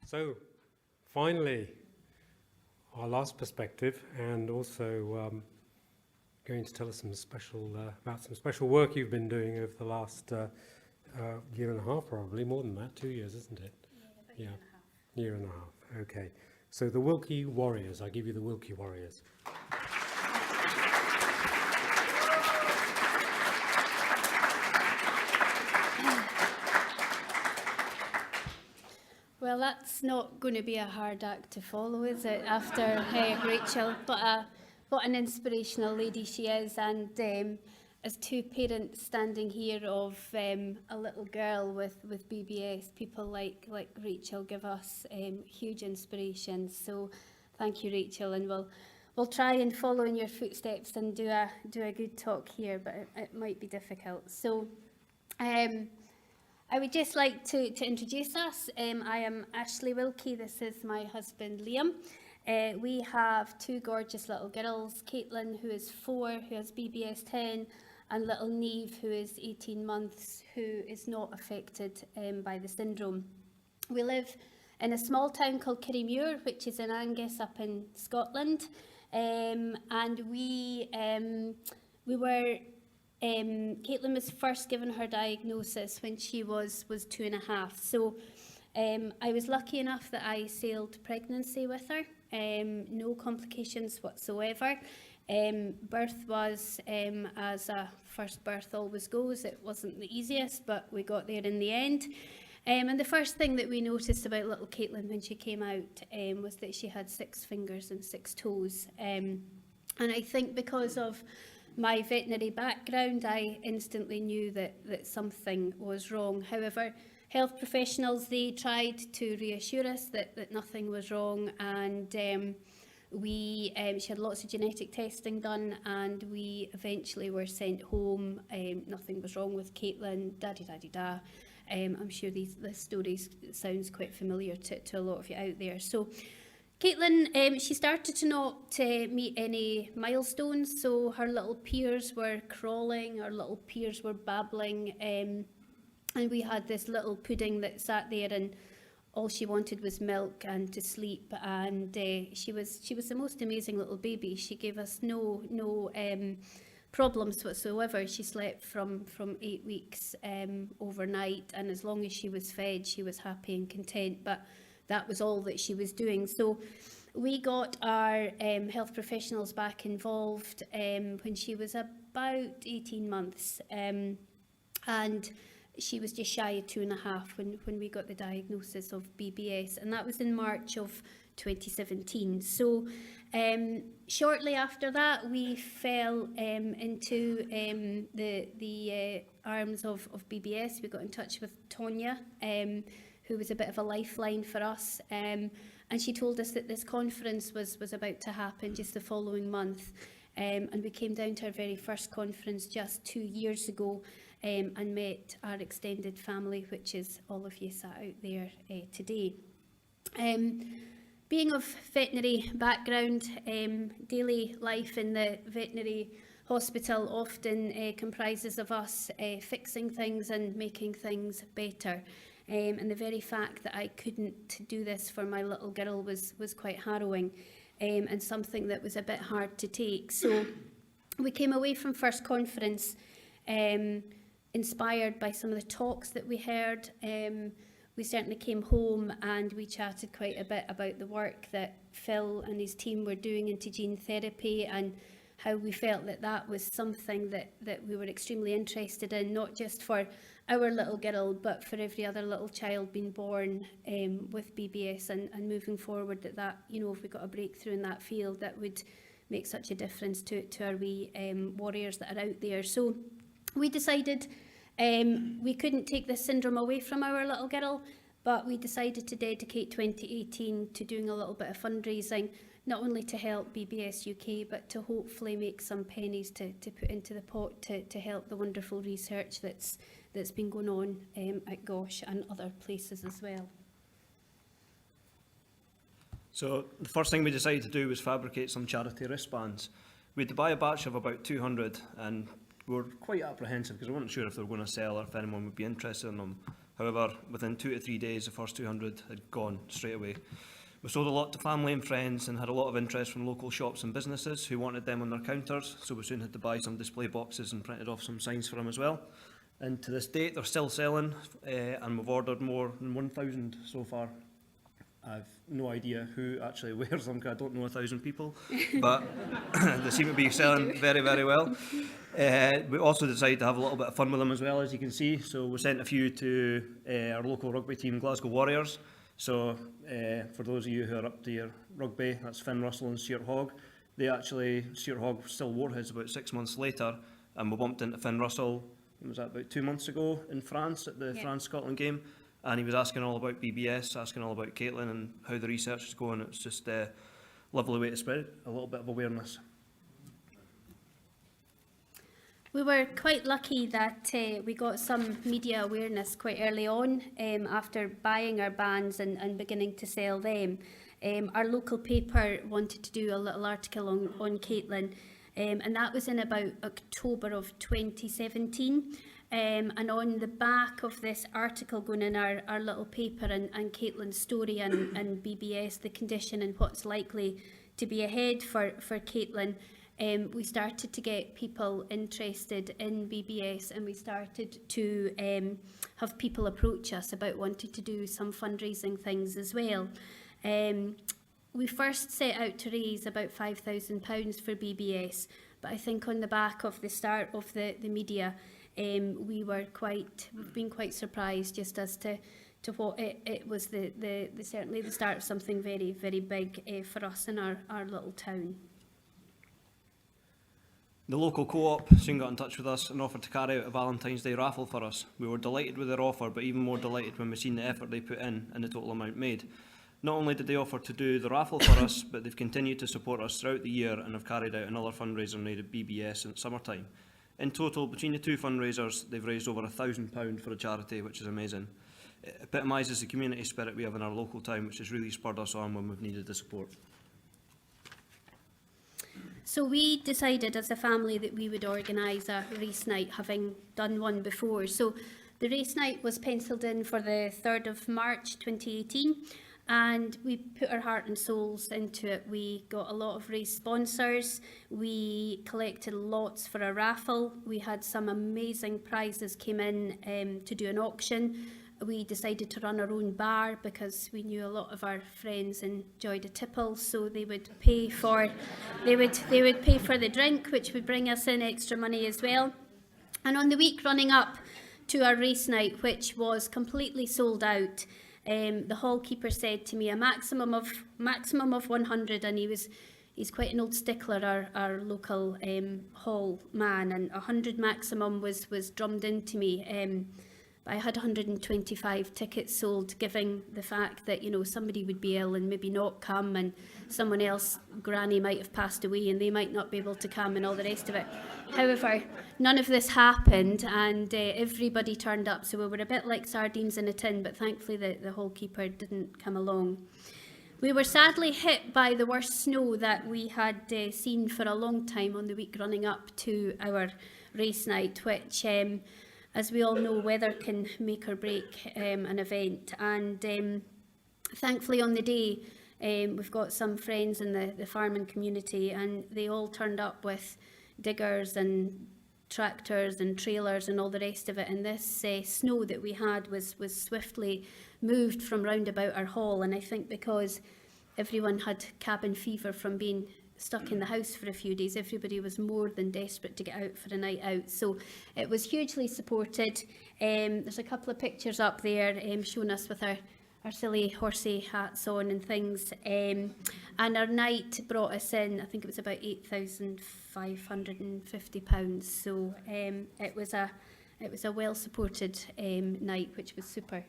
So, finally, our last perspective, and also going to tell us some special about some special work you've been doing over the last year and a half, probably more than that, 2 years, isn't it? Yeah, about Year and a half. Okay. So the Wilkie Warriors. I give you the Wilkie Warriors. Well, that's not going to be a hard act to follow, is it, after Rachel? But what an inspirational lady she is, and as two parents standing here of a little girl with BBS, people like Rachel give us huge inspiration. So thank you, Rachel, and we'll try and follow in your footsteps and do a good talk here, but it might be difficult. So I would just like to introduce us. I am Ashley Wilkie. This is my husband, Liam. We have two gorgeous little girls, Caitlin, who is 4, who has BBS 10, and little Neve, who is 18 months, who is not affected by the syndrome. We live in a small town called Kirriemuir, which is in Angus up in Scotland. And we were... Caitlin was first given her diagnosis when she was 2.5. So I was lucky enough that I sailed pregnancy with her, no complications whatsoever. Birth was, as a first birth always goes, it wasn't the easiest, but we got there in the end. And the first thing that we noticed about little Caitlin when she came out was that she had 6 fingers and 6 toes. And I think because of my veterinary background, I instantly knew that something was wrong. However, health professionals, they tried to reassure us that nothing was wrong, and she had lots of genetic testing done, and we eventually were sent home. Nothing was wrong with Caitlin, da-di-da-di-da. I'm sure this story sounds quite familiar to a lot of you out there. So Caitlin, she started to not meet any milestones, so her little peers were crawling, her little peers were babbling, and we had this little pudding that sat there, and all she wanted was milk and to sleep, and she was the most amazing little baby. She gave us no problems whatsoever. She slept from 8 weeks overnight, and as long as she was fed, she was happy and content, but that was all that she was doing. So we got our health professionals back involved when she was about 18 months. And she was just shy of 2.5 when we got the diagnosis of BBS. And that was in March of 2017. So shortly after that, we fell into the arms of BBS. We got in touch with Tonya, who was a bit of a lifeline for us. And she told us that this conference was about to happen just the following month. And we came down to our very first conference just 2 years ago and met our extended family, which is all of you sat out there today. Being of veterinary background, daily life in the veterinary hospital often comprises of us fixing things and making things better. And the very fact that I couldn't do this for my little girl was quite harrowing, and something that was a bit hard to take. So we came away from first conference inspired by some of the talks that we heard. We certainly came home and we chatted quite a bit about the work that Phil and his team were doing into gene therapy, and how we felt that was something that we were extremely interested in, not just for our little girl, but for every other little child being born with BBS, and moving forward that, you know, if we got a breakthrough in that field, that would make such a difference to our wee warriors that are out there. So we decided we couldn't take this syndrome away from our little girl, but we decided to dedicate 2018 to doing a little bit of fundraising, not only to help BBS UK, but to hopefully make some pennies to put into the pot to help the wonderful research that's been going on at GOSH and other places as well. So the first thing we decided to do was fabricate some charity wristbands. We had to buy a batch of about 200, and we were quite apprehensive because we weren't sure if they were going to sell or if anyone would be interested in them. However, within 2 to 3 days, the first 200 had gone straight away. We sold a lot to family and friends and had a lot of interest from local shops and businesses who wanted them on their counters, so we soon had to buy some display boxes and printed off some signs for them as well. And to this date, they're still selling, and we've ordered more than 1,000 so far. I've no idea who actually wears them, because I don't know 1,000 people, but they seem to be selling very, very well. We also decided to have a little bit of fun with them as well, as you can see. So we sent a few to our local rugby team, Glasgow Warriors. So for those of you who are up to your rugby, that's Finn Russell and Stuart Hogg. Stuart Hogg still wore his about 6 months later, and we bumped into Finn Russell, was that about 2 months ago in France at the France-Scotland game, and he was asking all about BBS, asking all about Caitlin and how the research is going. It's just a lovely way to spread a little bit of awareness. We were quite lucky that we got some media awareness quite early on after buying our bands and beginning to sell them. Our local paper wanted to do a little article on Caitlin, and that was in about October of 2017. And on the back of this article going in our little paper and Caitlin's story and BBS, the condition and what's likely to be ahead for Caitlin, we started to get people interested in BBS, and we started to have people approach us about wanting to do some fundraising things as well. We first set out to raise about £5,000 for BBS, but I think on the back of the start of the media, we've been quite surprised just as to what it was certainly the start of something very, very big for us in our little town. The local co-op soon got in touch with us and offered to carry out a Valentine's Day raffle for us. We were delighted with their offer, but even more delighted when we seen the effort they put in and the total amount made. Not only did they offer to do the raffle for us, but they've continued to support us throughout the year and have carried out another fundraiser made at BBS in summertime. In total, between the two fundraisers, they've raised over £1,000 for a charity, which is amazing. It epitomises the community spirit we have in our local town, which has really spurred us on when we've needed the support. So we decided as a family that we would organise a race night, having done one before. So the race night was pencilled in for the 3rd of March 2018, and we put our heart and souls into it. We got a lot of race sponsors, we collected lots for a raffle, we had some amazing prizes came in to do an auction. We decided to run our own bar because we knew a lot of our friends enjoyed a tipple, so they would pay for the drink, which would bring us in extra money as well. And on the week running up to our race night, which was completely sold out, the hall keeper said to me a maximum of 100, and he's quite an old stickler, our local hall man, and 100 maximum was drummed into me. I had 125 tickets sold, given the fact that, somebody would be ill and maybe not come, and someone else, granny, might have passed away and they might not be able to come and all the rest of it. However, none of this happened, and everybody turned up, so we were a bit like sardines in a tin, but thankfully the hall keeper didn't come along. We were sadly hit by the worst snow that we had seen for a long time on the week running up to our race night, which as we all know, weather can make or break an event. And thankfully on the day, we've got some friends in the farming community, and they all turned up with diggers and tractors and trailers and all the rest of it. And this snow that we had was swiftly moved from round about our hall. And I think because everyone had cabin fever from being stuck in the house for a few days, everybody was more than desperate to get out for a night out. So it was hugely supported. There's a couple of pictures up there showing us with our silly horsey hats on and things. And our night brought us in, I think it was about £8,550. So it was a well supported night, which was super.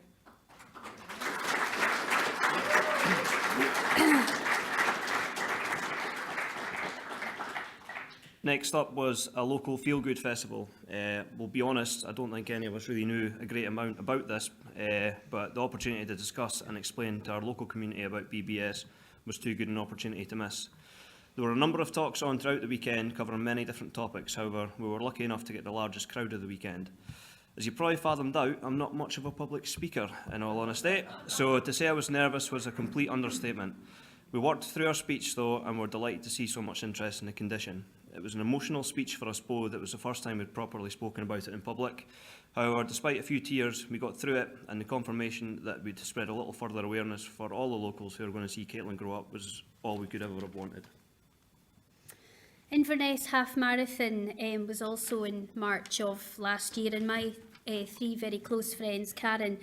Next up was a local feel-good festival. We'll be honest, I don't think any of us really knew a great amount about this, but the opportunity to discuss and explain to our local community about BBS was too good an opportunity to miss. There were a number of talks on throughout the weekend covering many different topics. However, we were lucky enough to get the largest crowd of the weekend. As you probably fathomed out, I'm not much of a public speaker, in all honesty, so to say I was nervous was a complete understatement. We worked through our speech though, and were delighted to see so much interest in the condition. It was an emotional speech for us both. It was the first time we'd properly spoken about it in public. However, despite a few tears, we got through it, and the confirmation that we'd spread a little further awareness for all the locals who are going to see Caitlin grow up was all we could ever have wanted. Inverness Half Marathon was also in March of last year, and my three very close friends, Karen,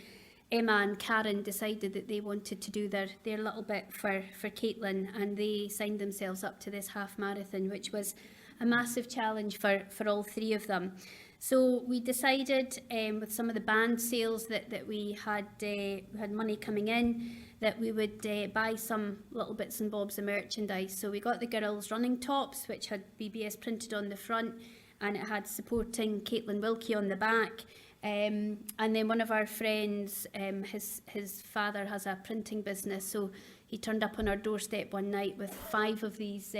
Emma and Karen, decided that they wanted to do their little bit for Caitlin, and they signed themselves up to this half marathon, which was a massive challenge for all three of them. So we decided, with some of the band sales that we had money coming in, that we would buy some little bits and bobs of merchandise. So we got the girls' running tops, which had BBS printed on the front, and it had supporting Liam Wilkie on the back. And then one of our friends, his father has a printing business, so he turned up on our doorstep one night with 5 of these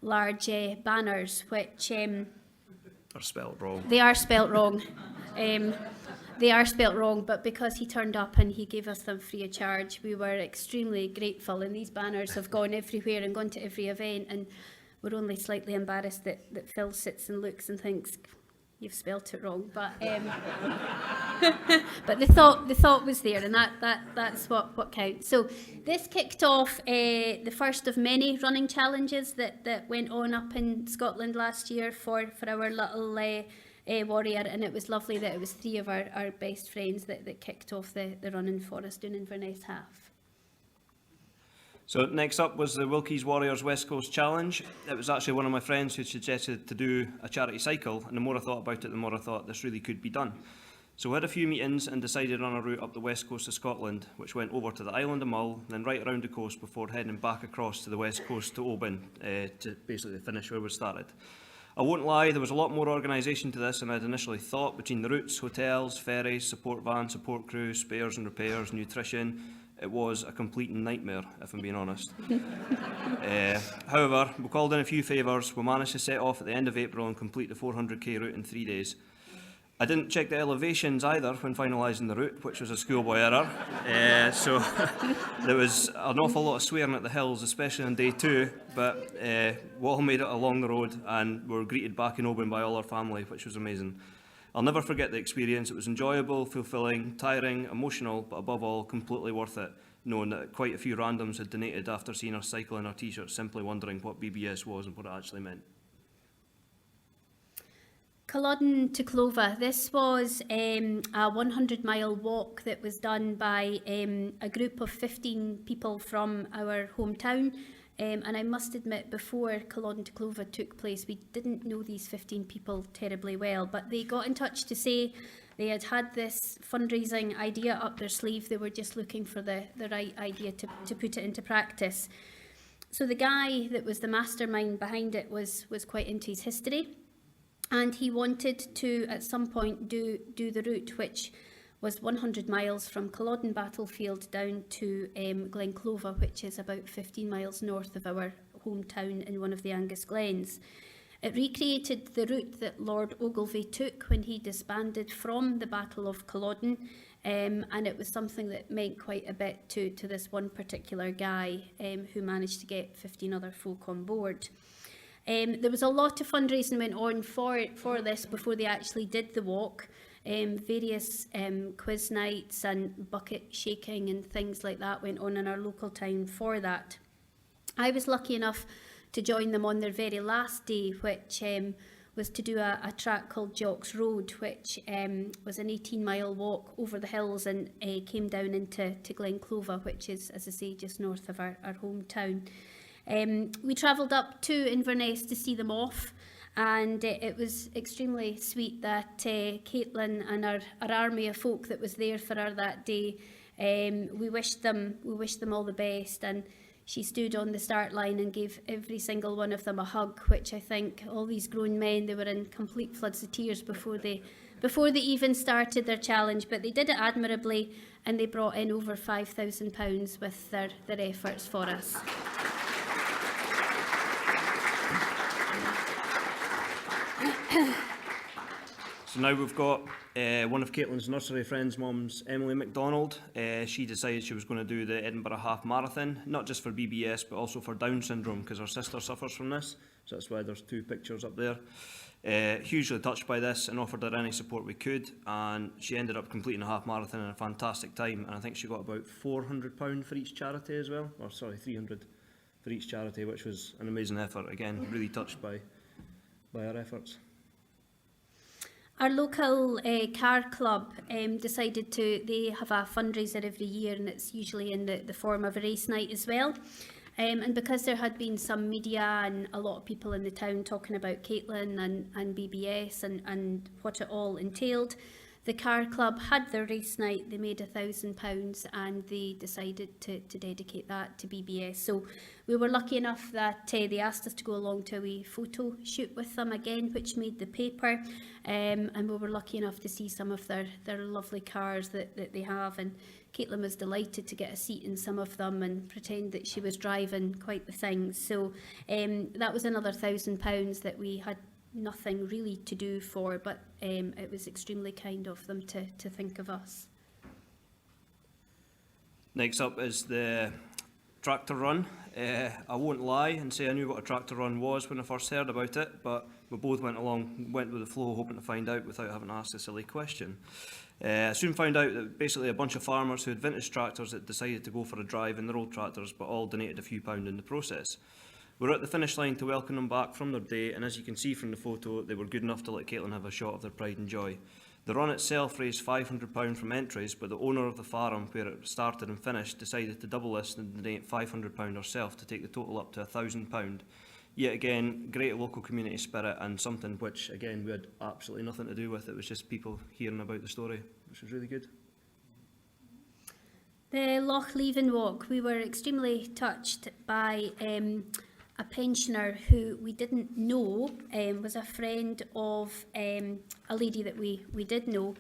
large banners, which Are spelt wrong. they are spelt wrong. They are spelt wrong, but because he turned up and he gave us them free of charge, we were extremely grateful. And these banners have gone everywhere and gone to every event, and we're only slightly embarrassed that Phil sits and looks and thinks, you've spelt it wrong, but but the thought was there, and that's what counts. So this kicked off the first of many running challenges that went on up in Scotland last year for our little warrior, and it was lovely that it was 3 of our best friends that kicked off the running for us doing Inverness Half. So next up was the Wilkie's Warriors West Coast Challenge. It was actually one of my friends who suggested to do a charity cycle, and the more I thought about it, the more I thought this really could be done. So we had a few meetings and decided on a route up the west coast of Scotland, which went over to the island of Mull, then right around the coast before heading back across to the west coast to Oban, to basically finish where we started. I won't lie, there was a lot more organisation to this than I'd initially thought, between the routes, hotels, ferries, support van, support crew, spares and repairs, nutrition. It was a complete nightmare, if I'm being honest. However, we called in a few favours. We managed to set off at the end of April and complete the 400k route in 3 days. I didn't check the elevations either when finalising the route, which was a schoolboy error. So there was an awful lot of swearing at the hills, especially on day 2, but we all made it along the road and were greeted back in Oban by all our family, which was amazing. I'll never forget the experience. It was enjoyable, fulfilling, tiring, emotional, but above all, completely worth it, knowing that quite a few randoms had donated after seeing us cycle in our t-shirts, simply wondering what BBS was and what it actually meant. Culloden to Clover. This was a 100-mile walk that was done by a group of 15 people from our hometown. And I must admit, before Culloden to Clover took place, we didn't know these 15 people terribly well, but they got in touch to say they had this fundraising idea up their sleeve. They were just looking for the right idea to put it into practice. So the guy that was the mastermind behind it was quite into his history, and he wanted to, at some point, do the route, which was 100 miles from Culloden Battlefield down to Glenclover, which is about 15 miles north of our hometown in one of the Angus Glens. It recreated the route that Lord Ogilvie took when he disbanded from the Battle of Culloden, and it was something that meant quite a bit to this one particular guy who managed to get 15 other folk on board. There was a lot of fundraising went on for this before they actually did the walk. Various quiz nights and bucket shaking and things like that went on in our local town for that. I was lucky enough to join them on their very last day, which was to do a track called Jock's Road, which was an 18-mile walk over the hills and came down into Glenclover, which is, as I say, just north of our hometown. We travelled up to Inverness to see them off, and it was extremely sweet that Caitlin and our army of folk that was there for her that day, we wished them all the best, and she stood on the start line and gave every single one of them a hug, which I think all these grown men, they were in complete floods of tears before they even started their challenge, but they did it admirably, and they brought in over £5,000 with their efforts for us. So now we've got one of Caitlin's nursery friends' mums, Emily MacDonald. She decided she was going to do the Edinburgh Half Marathon, not just for BBS, but also for Down syndrome, because her sister suffers from this. So that's why there's 2 pictures up there. Hugely touched by this and offered her any support we could. And she ended up completing a half marathon in a fantastic time. And I think she got about £400 for each charity as well. Or sorry, 300 for each charity, which was an amazing effort. Again, really touched by her efforts. Our local car club decided they have a fundraiser every year, and it's usually in the form of a race night as well. And because there had been some media and a lot of people in the town talking about Caitlin and BBS and what it all entailed, the car club had their race night. They made £1,000 and they decided to dedicate that to BBS. So we were lucky enough that they asked us to go along to a wee photo shoot with them again, which made the paper. And we were lucky enough to see some of their lovely cars that they have. And Caitlin was delighted to get a seat in some of them and pretend that she was driving, quite the thing. So that was another £1,000 that we had nothing really to do for, but it was extremely kind of them to think of us. Next up is the tractor run. I won't lie and say I knew what a tractor run was when I first heard about it, but we both went with the flow, hoping to find out without having asked a silly question. I soon found out that basically a bunch of farmers who had vintage tractors that decided to go for a drive in their old tractors, but all donated a few pound in the process. We were at the finish line to welcome them back from their day, and as you can see from the photo, they were good enough to let Caitlin have a shot of their pride and joy. The run itself raised £500 from entries, but the owner of the farm where it started and finished decided to double this and donate £500 herself to take the total up to £1,000. Yet again, great local community spirit and something which, again, we had absolutely nothing to do with. It was just people hearing about the story, which was really good. The Loch Leven walk, we were extremely touched by a pensioner who we didn't know was a friend of a lady that we did know.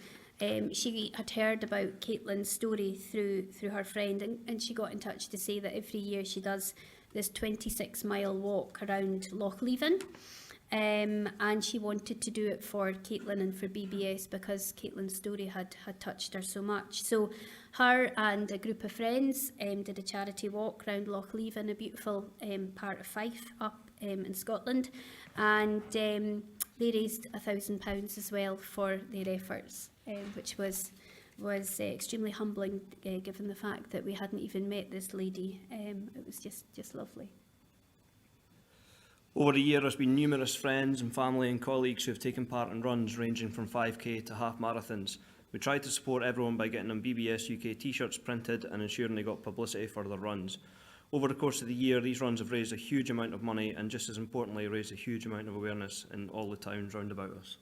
She had heard about Caitlin's story through her friend, and she got in touch to say that every year she does this 26-mile walk around Loch Leven. And she wanted to do it for Caitlin and for BBS because Caitlin's story had touched her so much. So her and a group of friends did a charity walk around Loch Leven, a beautiful part of Fife up in Scotland, and they raised £1,000 as well for their efforts, which was extremely humbling given the fact that we hadn't even met this lady. It was just lovely. Over the year, there's been numerous friends and family and colleagues who have taken part in runs ranging from 5k to half marathons. We tried to support everyone by getting them BBS UK t-shirts printed and ensuring they got publicity for their runs. Over the course of the year, these runs have raised a huge amount of money and, just as importantly, raised a huge amount of awareness in all the towns round about us.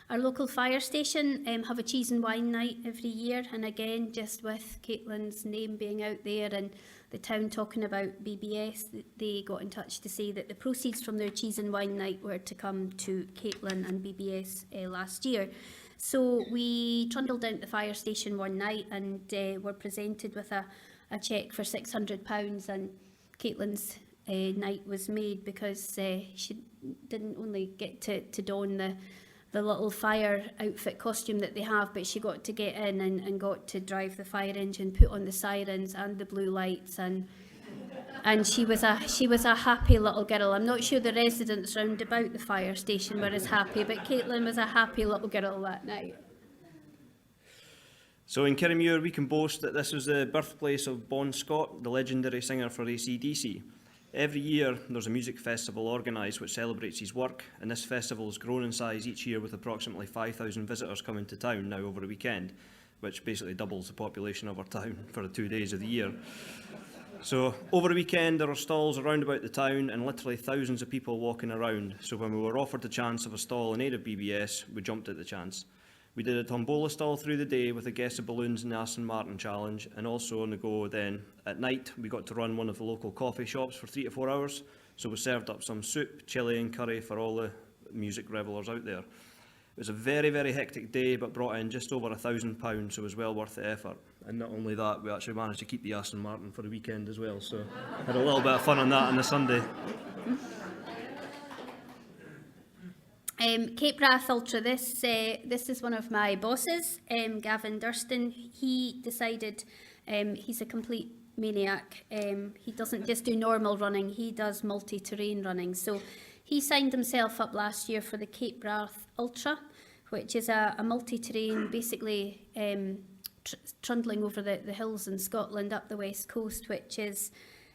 Our local fire station have a cheese and wine night every year, and again, just with Caitlin's name being out there and the town talking about BBS, they got in touch to say that the proceeds from their cheese and wine night were to come to Caitlin and BBS last year. So we trundled down to the fire station one night and were presented with a cheque for £600, and Caitlin's night was made because she didn't only get to don the little fire outfit costume that they have, but she got to get in and got to drive the fire engine, put on the sirens and the blue lights, and she was a happy little girl. I'm not sure the residents round about the fire station were as happy, but Caitlin was a happy little girl that night. So in Kirriemuir, we can boast that this was the birthplace of Bon Scott, the legendary singer for AC/DC. Every year there's a music festival organised which celebrates his work, and this festival has grown in size each year with approximately 5,000 visitors coming to town now over a weekend, which basically doubles the population of our town for the 2 days of the year. So over the weekend there are stalls around about the town and literally thousands of people walking around, so when we were offered the chance of a stall in aid of BBS, we jumped at the chance. We did a tombola stall through the day with a guess of balloons in the Aston Martin challenge, and also on the go then at night we got to run one of the local coffee shops for 3 to 4 hours, so we served up some soup, chilli and curry for all the music revellers out there. It was a very, very hectic day, but brought in just over £1,000, so it was well worth the effort. And not only that, we actually managed to keep the Aston Martin for the weekend as well, so had a little bit of fun on that on the Sunday. Cape Wrath Ultra, this is one of my bosses, Gavin Durston. He decided he's a complete maniac. He doesn't just do normal running, he does multi-terrain running. So he signed himself up last year for the Cape Wrath Ultra, which is a multi-terrain, basically trundling over the hills in Scotland up the west coast, which is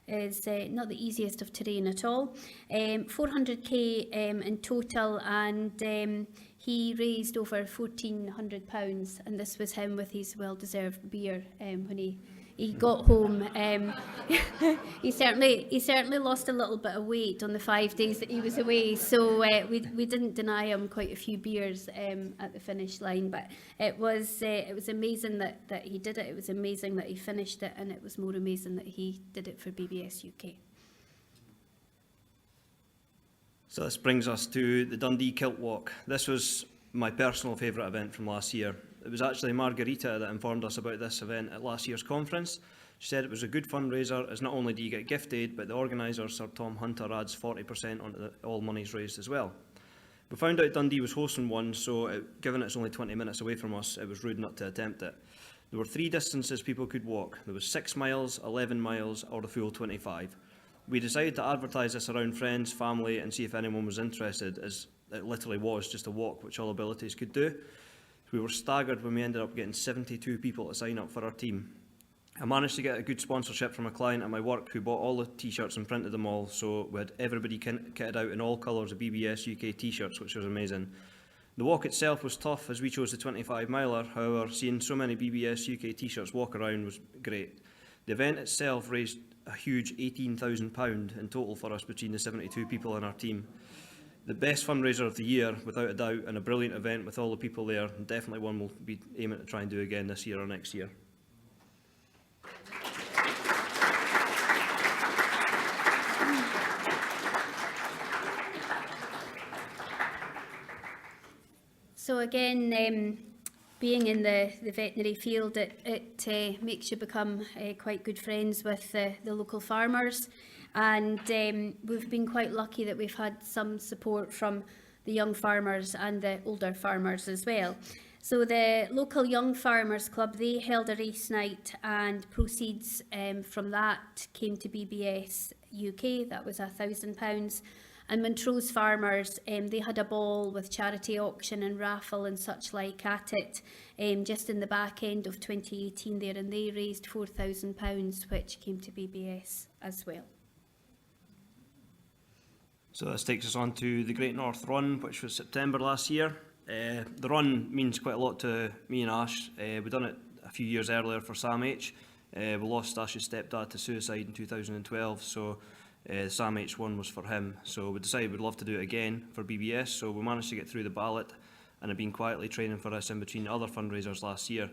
not the easiest of terrain at all. 400k in total, and he raised over £1,400, and this was him with his well-deserved beer when he got home. He certainly lost a little bit of weight on the 5 days that he was away, so we didn't deny him quite a few beers at the finish line. But it was amazing that he did it. It was amazing that he finished it, and it was more amazing that he did it for BBS UK. So this brings us to the Dundee Kilt Walk. This was my personal favourite event from last year. It was actually Margarita that informed us about this event at last year's conference. She said it was a good fundraiser, as not only do you get gift aid, but the organiser, Sir Tom Hunter, adds 40% onto all monies raised as well. We found out Dundee was hosting one, so given it's only 20 minutes away from us, it was rude not to attempt it. There were 3 distances people could walk. There was 6 miles, 11 miles, or the full 25. We decided to advertise this around friends, family, and see if anyone was interested, as it literally was just a walk which all abilities could do. We were staggered when we ended up getting 72 people to sign up for our team. I managed to get a good sponsorship from a client at my work who bought all the t-shirts and printed them all, so we had everybody kitted out in all colours of BBS UK t-shirts, which was amazing. The walk itself was tough as we chose the 25 miler, however seeing so many BBS UK t-shirts walk around was great. The event itself raised a huge £18,000 in total for us between the 72 people in our team. The best fundraiser of the year, without a doubt, and a brilliant event with all the people there, and definitely one we'll be aiming to try and do again this year or next year. So again, being in the veterinary field, it makes you become quite good friends with the local farmers. And we've been quite lucky that we've had some support from the young farmers and the older farmers as well. So the local Young Farmers Club, they held a race night, and proceeds from that came to BBS UK. That was £1,000. And Montrose Farmers, they had a ball with charity auction and raffle and such like at it, just in the back end of 2018 there, and they raised £4,000, which came to BBS as well. So this takes us on to the Great North Run, which was September last year. The run means quite a lot to me and Ash. We'd done it a few years earlier for Sam H. We lost Ash's stepdad to suicide in 2012, so the Sam H one was for him. So we decided we'd love to do it again for BBS, so we managed to get through the ballot and have been quietly training for this in between other fundraisers last year.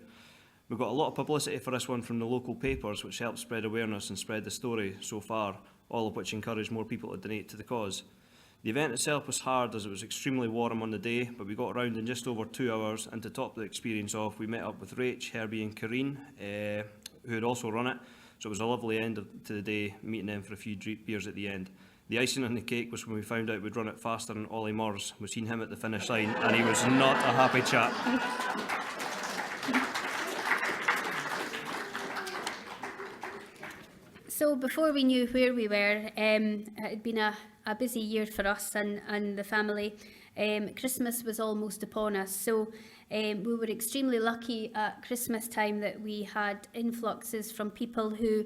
We got a lot of publicity for this one from the local papers, which helped spread awareness and spread the story so far, all of which encouraged more people to donate to the cause. The event itself was hard as it was extremely warm on the day, but we got around in just over 2 hours, and to top the experience off, we met up with Rach, Herbie and Kareen, who had also run it, so it was a lovely end to the day, meeting them for a few beers at the end. The icing on the cake was when we found out we'd run it faster than Ollie Murs. We've seen him at the finish line, and he was not a happy chap. So before we knew where we were, it had been a busy year for us and the family. Christmas was almost upon us, so we were extremely lucky at Christmas time that we had influxes from people who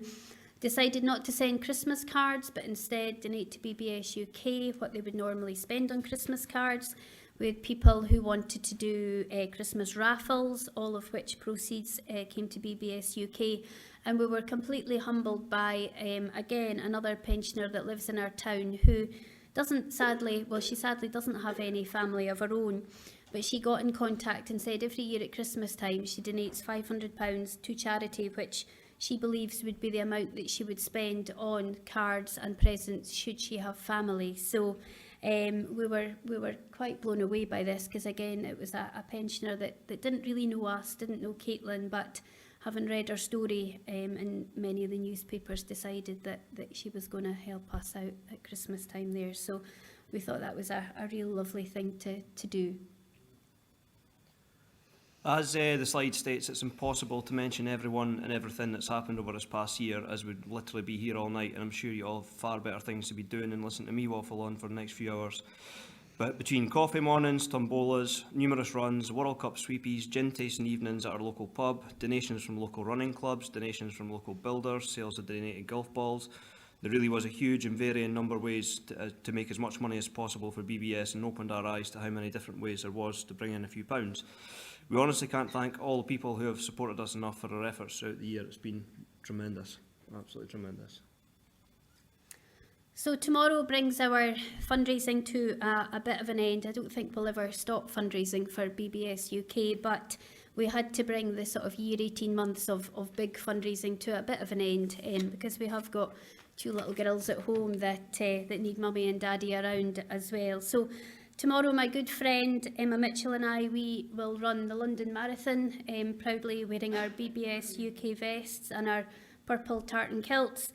decided not to send Christmas cards, but instead donate to BBS UK what they would normally spend on Christmas cards. We had people who wanted to do Christmas raffles, all of which proceeds came to BBS UK. And we were completely humbled by, again, another pensioner that lives in our town who she sadly doesn't have any family of her own, but she got in contact and said every year at Christmas time she donates £500 to charity, which she believes would be the amount that she would spend on cards and presents should she have family. So we were quite blown away by this, because again it was a pensioner that didn't really know us, didn't know Caitlin, but having read her story in many of the newspapers, decided that she was going to help us out at Christmas time there. So we thought that was a real lovely thing to do. As the slide states, it's impossible to mention everyone and everything that's happened over this past year, as we'd literally be here all night, and I'm sure you all have far better things to be doing than listen to me waffle on for the next few hours. But between coffee mornings, tombolas, numerous runs, World Cup sweepies, gin tasting evenings at our local pub, donations from local running clubs, donations from local builders, sales of donated golf balls, there really was a huge and varying number of ways to make as much money as possible for BBS, and opened our eyes to how many different ways there was to bring in a few pounds. We honestly can't thank all the people who have supported us enough for their efforts throughout the year. It's been tremendous, absolutely tremendous. So tomorrow brings our fundraising to a bit of an end. I don't think we'll ever stop fundraising for BBS UK, but we had to bring the sort of year 18 months of big fundraising to a bit of an end, because we have got 2 little girls at home that need mummy and daddy around as well. So tomorrow, my good friend Emma Mitchell and I, we will run the London Marathon, proudly wearing our BBS UK vests and our purple tartan kilts.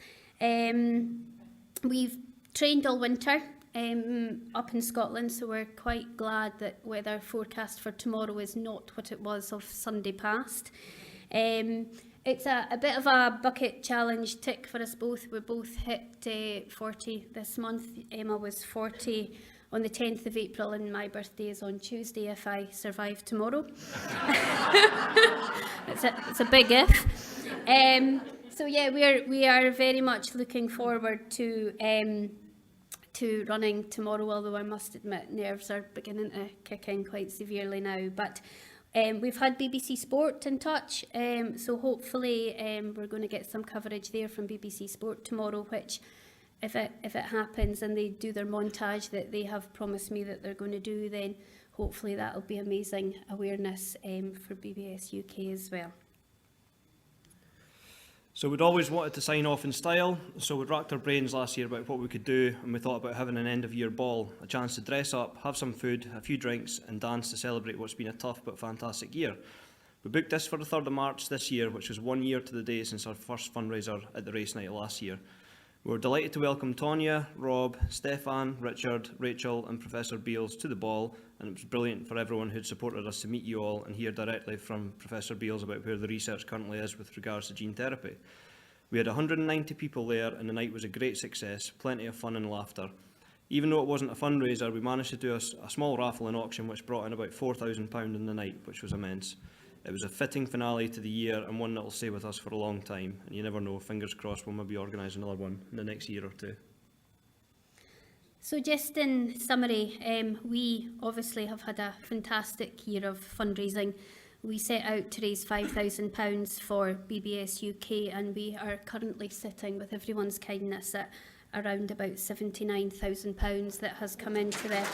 We've trained all winter up in Scotland, so we're quite glad that weather forecast for tomorrow is not what it was of Sunday past. It's a bit of a bucket challenge tick for us both. We both hit 40 this month. Emma was 40 on the 10th of April, and my birthday is on Tuesday if I survive tomorrow. It's a big if. So yeah, we are very much looking forward to running tomorrow, although I must admit nerves are beginning to kick in quite severely now. But we've had BBC Sport in touch, so hopefully we're going to get some coverage there from BBC Sport tomorrow, which, if it happens and they do their montage that they have promised me that they're going to do, then hopefully that'll be amazing awareness for BBS UK as well. So we'd always wanted to sign off in style, so we'd racked our brains last year about what we could do, and we thought about having an end-of-year ball, a chance to dress up, have some food, a few drinks and dance to celebrate what's been a tough but fantastic year. We booked this for the 3rd of March this year, which was 1 year to the day since our first fundraiser at the race night last year. We were delighted to welcome Tonya, Rob, Stefan, Richard, Rachel and Professor Beals to the ball, and it was brilliant for everyone who'd supported us to meet you all and hear directly from Professor Beals about where the research currently is with regards to gene therapy. We had 190 people there and the night was a great success, plenty of fun and laughter. Even though it wasn't a fundraiser, we managed to do a small raffle and auction which brought in about £4,000 in the night, which was immense. It was a fitting finale to the year and one that will stay with us for a long time. And you never know, fingers crossed we'll maybe organise another one in the next year or two. So just in summary, we obviously have had a fantastic year of fundraising. We set out to raise £5,000 for BBS UK, and we are currently sitting, with everyone's kindness, at around about £79,000 that has come into the...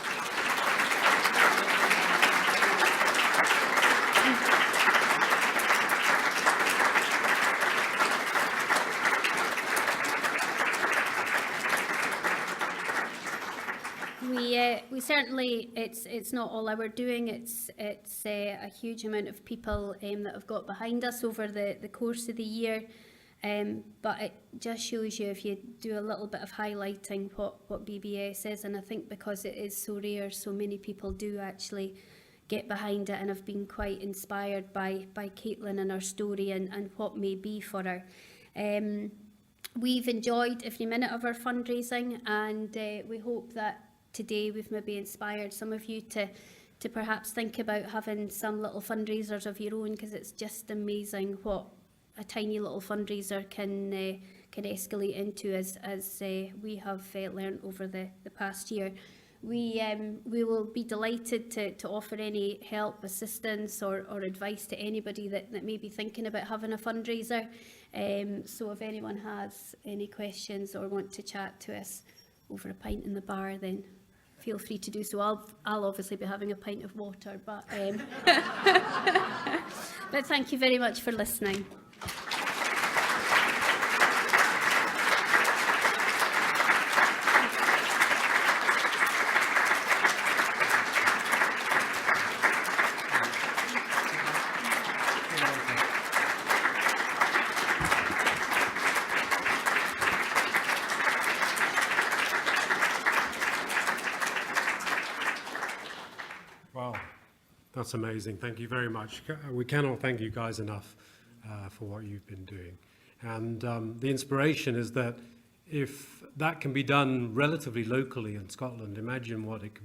We certainly, it's not all our doing, it's a huge amount of people that have got behind us over the course of the year, but it just shows you, if you do a little bit of highlighting, what BBS is, and I think because it is so rare, so many people do actually get behind it and have been quite inspired by Caitlin and her story and what may be for her. We've enjoyed every minute of our fundraising, and we hope that today we've maybe inspired some of you to perhaps think about having some little fundraisers of your own, because it's just amazing what a tiny little fundraiser can escalate into, as we have learned over the past year. We will be delighted to offer any help, assistance or advice to anybody that may be thinking about having a fundraiser. So if anyone has any questions or want to chat to us over a pint in the bar, then feel free to do so. I'll obviously be having a pint of water, but but thank you very much for listening. That's amazing. Thank you very much. We cannot thank you guys enough for what you've been doing. And the inspiration is that if that can be done relatively locally in Scotland, imagine what it could be